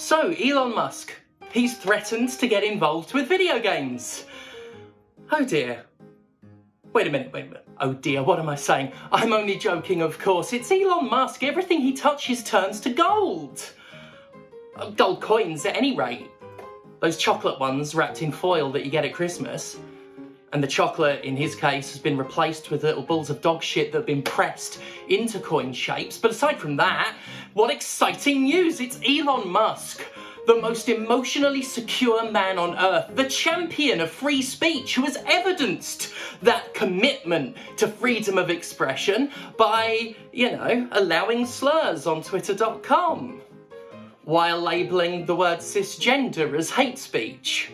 So, Elon Musk, he's threatened to get involved with video games. Oh dear. Wait a minute. Oh dear, what am I saying? I'm only joking, of course. It's Elon Musk. Everything he touches turns to gold. Gold coins, at any rate. Those chocolate ones wrapped in foil that you get at Christmas. And the chocolate, in his case, has been replaced with little balls of dog shit that have been pressed into coin shapes. But aside from that, what exciting news! It's Elon Musk, the most emotionally secure man on Earth, the champion of free speech, who has evidenced that commitment to freedom of expression by, allowing slurs on Twitter.com, while labelling the word cisgender as hate speech.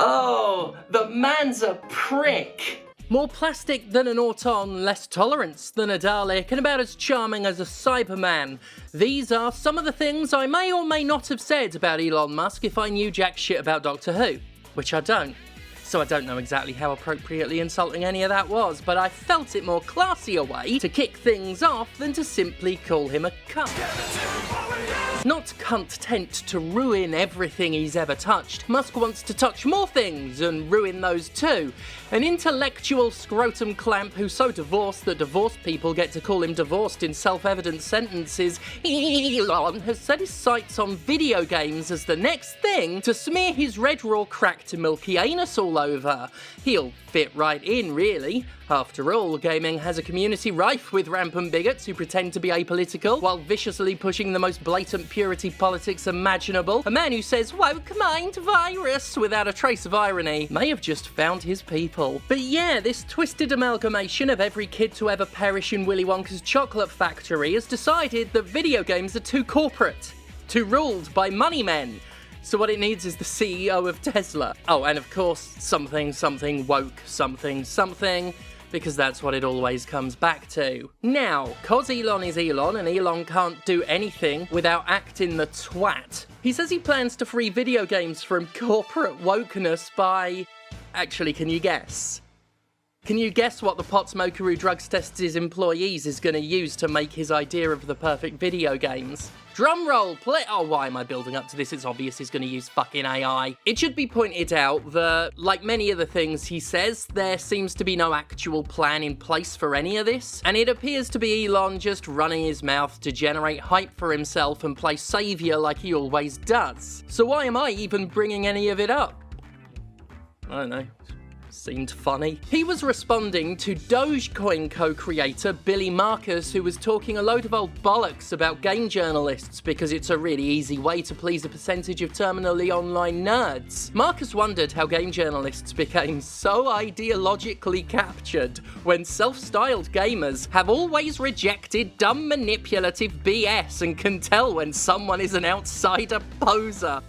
Oh, the man's a prick. More plastic than an Auton, less tolerance than a Dalek, and about as charming as a Cyberman. These are some of the things I may or may not have said about Elon Musk if I knew jack shit about Doctor Who, which I don't. So I don't know exactly how appropriately insulting any of that was, but I felt it more classy a way to kick things off than to simply call him a cunt. Not content to ruin everything he's ever touched, Musk wants to touch more things and ruin those too. An intellectual scrotum clamp who's so divorced that divorced people get to call him divorced in self-evident sentences, Elon has set his sights on video games as the next thing to smear his red raw cracked milky anus all over. He'll fit right in, really. After all, gaming has a community rife with rampant bigots who pretend to be apolitical while viciously pushing the most blatant purity politics imaginable. A man who says woke mind virus without a trace of irony may have just found his people. But yeah, this twisted amalgamation of every kid to ever perish in Willy Wonka's chocolate factory has decided that video games are too corporate, too ruled by money men. So what it needs is the CEO of Tesla. Oh, and of course, something woke something, because that's what it always comes back to. Now, cause Elon is Elon, and Elon can't do anything without acting the twat, he says he plans to free video games from corporate wokeness by... Actually, can you guess? Can you guess what the pot smoker who drugs tests his employees is going to use to make his idea of the perfect video games? Drum roll, play. Oh, why am I building up to this? It's obvious he's going to use fucking AI. It should be pointed out that, like many of the things he says, there seems to be no actual plan in place for any of this, and it appears to be Elon just running his mouth to generate hype for himself and play saviour like he always does. So why am I even bringing any of it up? I don't know. Seemed funny. He was responding to Dogecoin co-creator Billy Marcus, who was talking a load of old bollocks about game journalists because it's a really easy way to please a percentage of terminally online nerds. Marcus wondered how game journalists became so ideologically captured when self-styled gamers have always rejected dumb manipulative BS and can tell when someone is an outsider poser.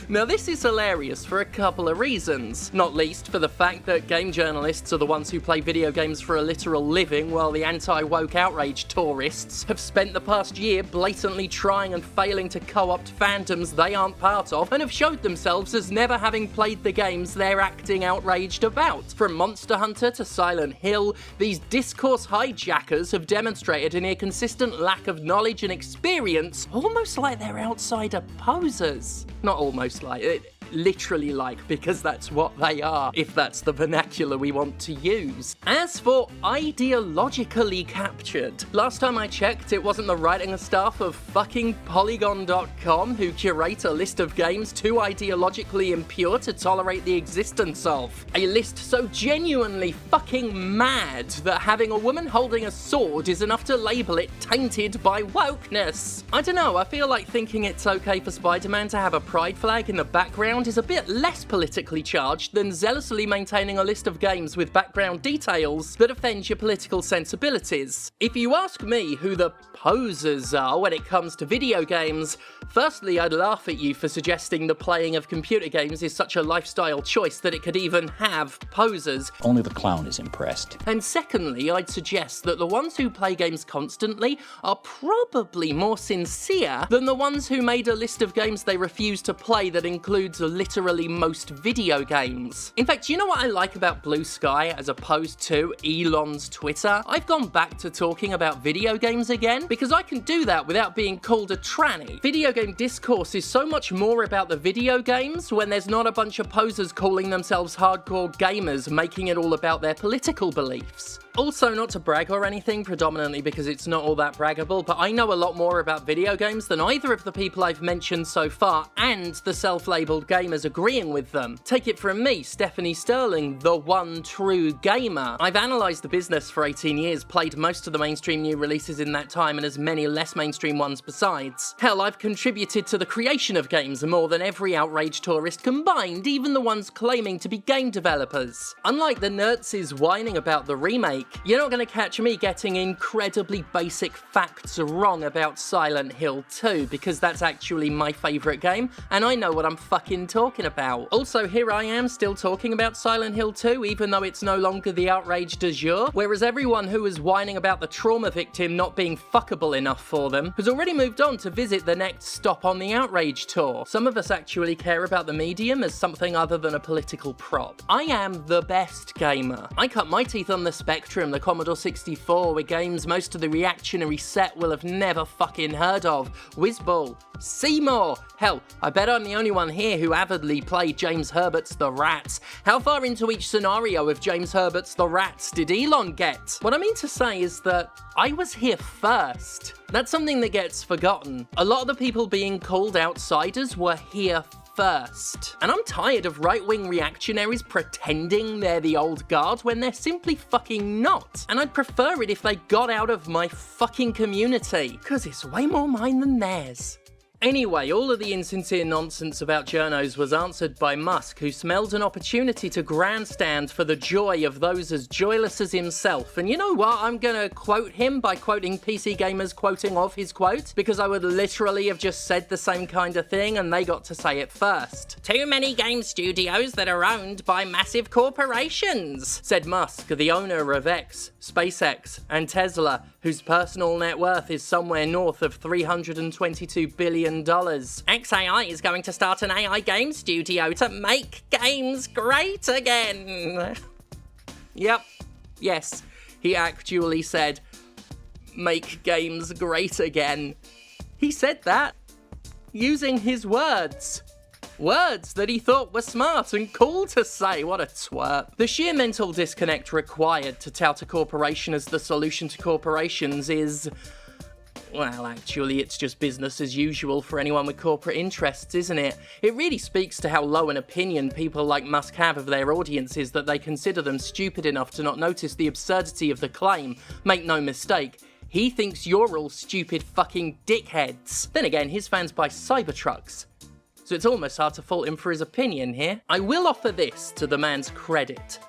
Now this is hilarious for a couple of reasons, not least for the fact that game journalists are the ones who play video games for a literal living, while the anti-woke outrage tourists have spent the past year blatantly trying and failing to co-opt fandoms they aren't part of, and have showed themselves as never having played the games they're acting outraged about. From Monster Hunter to Silent Hill, these discourse hijackers have demonstrated a near consistent lack of knowledge and experience, almost like they're outsider posers. Not almost like it, literally like, because that's what they are, if that's the vernacular we want to use. As for ideologically captured, last time I checked, it wasn't the writing staff of fucking Polygon.com who curate a list of games too ideologically impure to tolerate the existence of. A list so genuinely fucking mad that having a woman holding a sword is enough to label it tainted by wokeness. I don't know, I feel like thinking it's okay for Spider-Man to have a pride flag in the background is a bit less politically charged than zealously maintaining a list of games with background details that offend your political sensibilities. If you ask me who the posers are when it comes to video games, firstly I'd laugh at you for suggesting the playing of computer games is such a lifestyle choice that it could even have posers. Only the clown is impressed. And secondly, I'd suggest that the ones who play games constantly are probably more sincere than the ones who made a list of games they refuse to play that includes literally most video games. In fact, you know what I like about Blue Sky as opposed to Elon's Twitter? I've gone back to talking about video games again because I can do that without being called a tranny. Video game discourse is so much more about the video games when there's not a bunch of posers calling themselves hardcore gamers making it all about their political beliefs. Also, not to brag or anything, predominantly because it's not all that braggable, but I know a lot more about video games than either of the people I've mentioned so far, and the self-labelled gamers agreeing with them. Take it from me, Stephanie Sterling, the one true gamer. I've analysed the business for 18 years, played most of the mainstream new releases in that time, and as many less mainstream ones besides. Hell, I've contributed to the creation of games more than every outrage tourist combined, even the ones claiming to be game developers. Unlike the Nerds whining about the remake, you're not going to catch me getting incredibly basic facts wrong about Silent Hill 2, because that's actually my favourite game, and I know what I'm fucking talking about. Also, here I am still talking about Silent Hill 2, even though it's no longer the outrage du jour, whereas everyone who was whining about the trauma victim not being fuckable enough for them has already moved on to visit the next stop on the outrage tour. Some of us actually care about the medium as something other than a political prop. I am the best gamer. I cut my teeth on the Spectrum, the Commodore 64, with games most of the reactionary set will have never fucking heard of. Whizball, Seymour. Hell, I bet I'm the only one here who avidly played James Herbert's The Rats. How far into each scenario of James Herbert's The Rats did Elon get? What I mean to say is that I was here first. That's something that gets forgotten. A lot of the people being called outsiders were here first. And I'm tired of right-wing reactionaries pretending they're the old guard when they're simply fucking not. And I'd prefer it if they got out of my fucking community, because it's way more mine than theirs. Anyway, all of the insincere nonsense about journos was answered by Musk, who smelled an opportunity to grandstand for the joy of those as joyless as himself. And you know what? I'm gonna quote him by quoting PC Gamer's quoting of his quote, because I would literally have just said the same kind of thing and they got to say it first. Too many game studios that are owned by massive corporations, said Musk, the owner of X, SpaceX, and Tesla, whose personal net worth is somewhere north of $322 billion. XAI is going to start an AI game studio to make games great again. Yep. Yes, he actually said, make games great again. He said that using his words. Words that he thought were smart and cool to say. What a twerp. The sheer mental disconnect required to tout a corporation as the solution to corporations is... well, actually, it's just business as usual for anyone with corporate interests, isn't it? It really speaks to how low an opinion people like Musk have of their audiences that they consider them stupid enough to not notice the absurdity of the claim. Make no mistake, he thinks you're all stupid fucking dickheads. Then again, his fans buy Cybertrucks, so it's almost hard to fault him for his opinion here. I will offer this to the man's credit.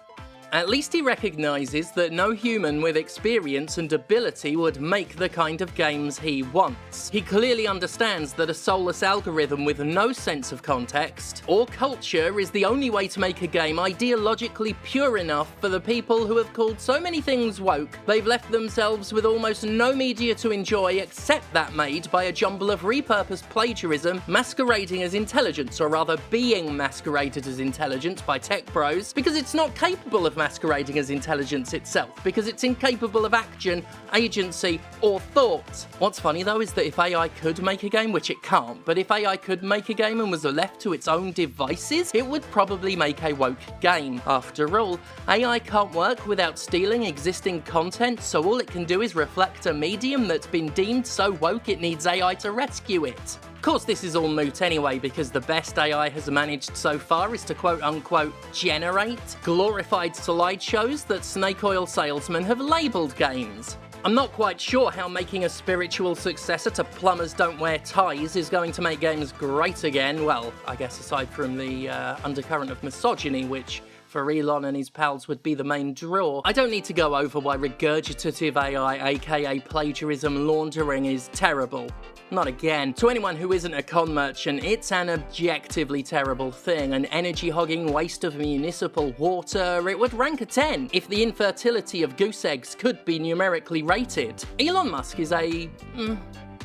At least he recognises that no human with experience and ability would make the kind of games he wants. He clearly understands that a soulless algorithm with no sense of context or culture is the only way to make a game ideologically pure enough for the people who have called so many things woke, they've left themselves with almost no media to enjoy except that made by a jumble of repurposed plagiarism masquerading as intelligence, or rather being masqueraded as intelligence by tech bros, because it's not capable of masquerading as intelligence itself, because it's incapable of action, agency, or thought. What's funny though is that if AI could make a game, which it can't, but if AI could make a game and was left to its own devices, it would probably make a woke game. After all, AI can't work without stealing existing content, so all it can do is reflect a medium that's been deemed so woke it needs AI to rescue it. Of course, this is all moot anyway, because the best AI has managed so far is to quote-unquote generate glorified slideshows that snake oil salesmen have labelled games. I'm not quite sure how making a spiritual successor to Plumbers Don't Wear Ties is going to make games great again, well, I guess aside from the undercurrent of misogyny, which for Elon and his pals would be the main draw. I don't need to go over why regurgitative AI, aka plagiarism laundering, is terrible. Not again. To anyone who isn't a con merchant, it's an objectively terrible thing, an energy-hogging waste of municipal water. It would rank a 10 if the infertility of goose eggs could be numerically rated. Elon Musk is a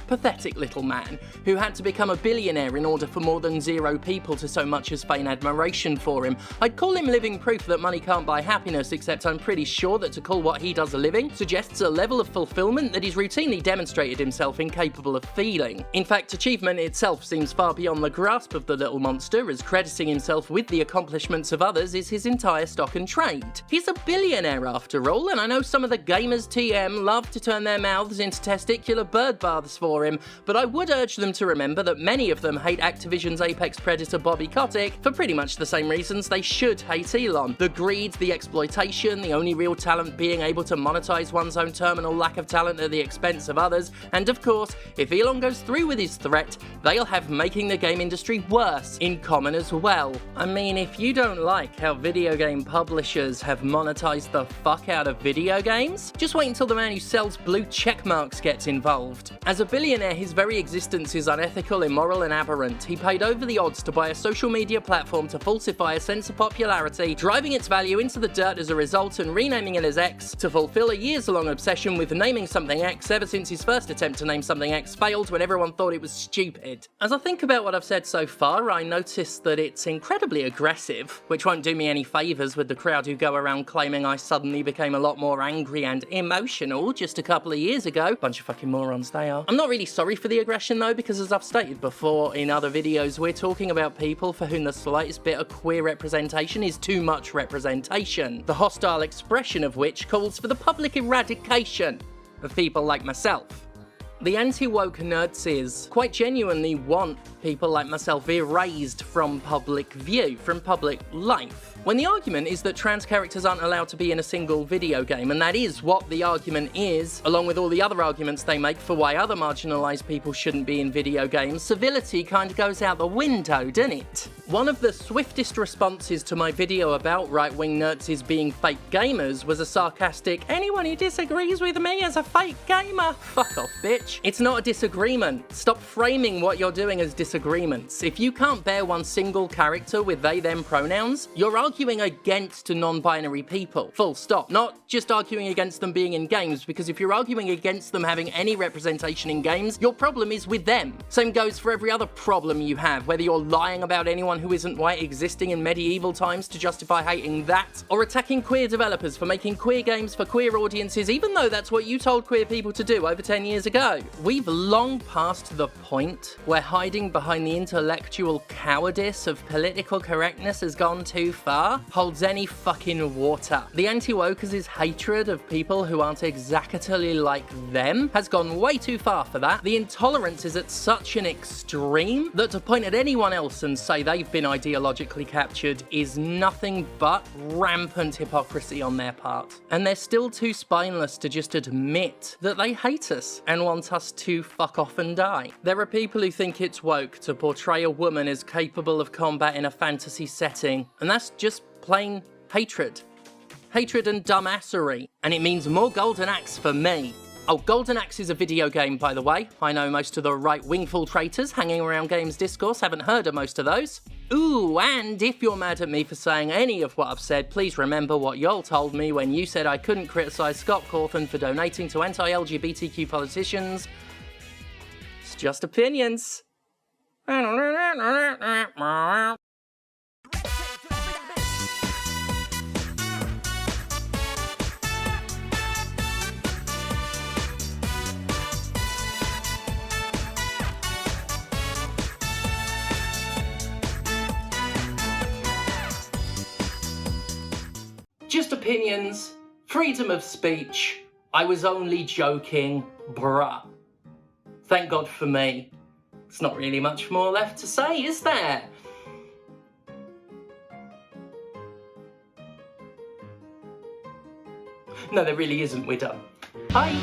Pathetic little man, who had to become a billionaire in order for more than 0 people to so much as feign admiration for him. I'd call him living proof that money can't buy happiness, except I'm pretty sure that to call what he does a living suggests a level of fulfillment that he's routinely demonstrated himself incapable of feeling. In fact, achievement itself seems far beyond the grasp of the little monster, as crediting himself with the accomplishments of others is his entire stock and trade. He's a billionaire after all, and I know some of the gamers TM love to turn their mouths into testicular bird baths for him, but I would urge them to remember that many of them hate Activision's apex predator Bobby Kotick for pretty much the same reasons they should hate Elon. The greed, the exploitation, the only real talent being able to monetize one's own terminal lack of talent at the expense of others, and of course, if Elon goes through with his threat, they'll have making the game industry worse in common as well. I mean, if you don't like how video game publishers have monetized the fuck out of video games, just wait until the man who sells blue check marks gets involved. As a billionaire, his very existence is unethical, immoral, and aberrant. He paid over the odds to buy a social media platform to falsify a sense of popularity, driving its value into the dirt as a result and renaming it as X to fulfill a years-long obsession with naming something X ever since his first attempt to name something X failed when everyone thought it was stupid. As I think about what I've said so far, I notice that it's incredibly aggressive, which won't do me any favours with the crowd who go around claiming I suddenly became a lot more angry and emotional just a couple of years ago. Bunch of fucking morons they are. I'm not really sorry for the aggression though, because as I've stated before in other videos, we're talking about people for whom the slightest bit of queer representation is too much representation, the hostile expression of which calls for the public eradication of people like myself. The anti-woke nerds quite genuinely want people like myself erased from public view, from public life. When the argument is that trans characters aren't allowed to be in a single video game, and that is what the argument is, along with all the other arguments they make for why other marginalised people shouldn't be in video games, civility kind of goes out the window, doesn't it? One of the swiftest responses to my video about right-wing nerds being fake gamers was a sarcastic, "Anyone who disagrees with me is a fake gamer." Fuck off, bitch. It's not a disagreement. Stop framing what you're doing as disagreements. If you can't bear one single character with they-them pronouns, you're arguing against non-binary people. Full stop. Not just arguing against them being in games, because if you're arguing against them having any representation in games, your problem is with them. Same goes for every other problem you have, whether you're lying about anyone who isn't white existing in medieval times to justify hating that, or attacking queer developers for making queer games for queer audiences, even though that's what you told queer people to do over 10 years ago. We've long passed the point where hiding behind the intellectual cowardice of political correctness has gone too far, holds any fucking water. The anti-wokers' hatred of people who aren't exactly like them has gone way too far for that. The intolerance is at such an extreme that to point at anyone else and say they've been ideologically captured is nothing but rampant hypocrisy on their part. And they're still too spineless to just admit that they hate us and want us to fuck off and die. There are people who think it's woke to portray a woman as capable of combat in a fantasy setting, and that's just plain hatred. Hatred and dumbassery. And it means more Golden Axe for me. Oh, Golden Axe is a video game, by the way. I know most of the right-wing infiltrators hanging around Games Discourse haven't heard of most of those. Ooh, and if you're mad at me for saying any of what I've said, please remember what y'all told me when you said I couldn't criticise Scott Cawthon for donating to anti-LGBTQ politicians. It's just opinions. Just opinions, freedom of speech. I was only joking, bruh. Thank God for me. There's not really much more left to say, is there? No, there really isn't. We're done. Bye.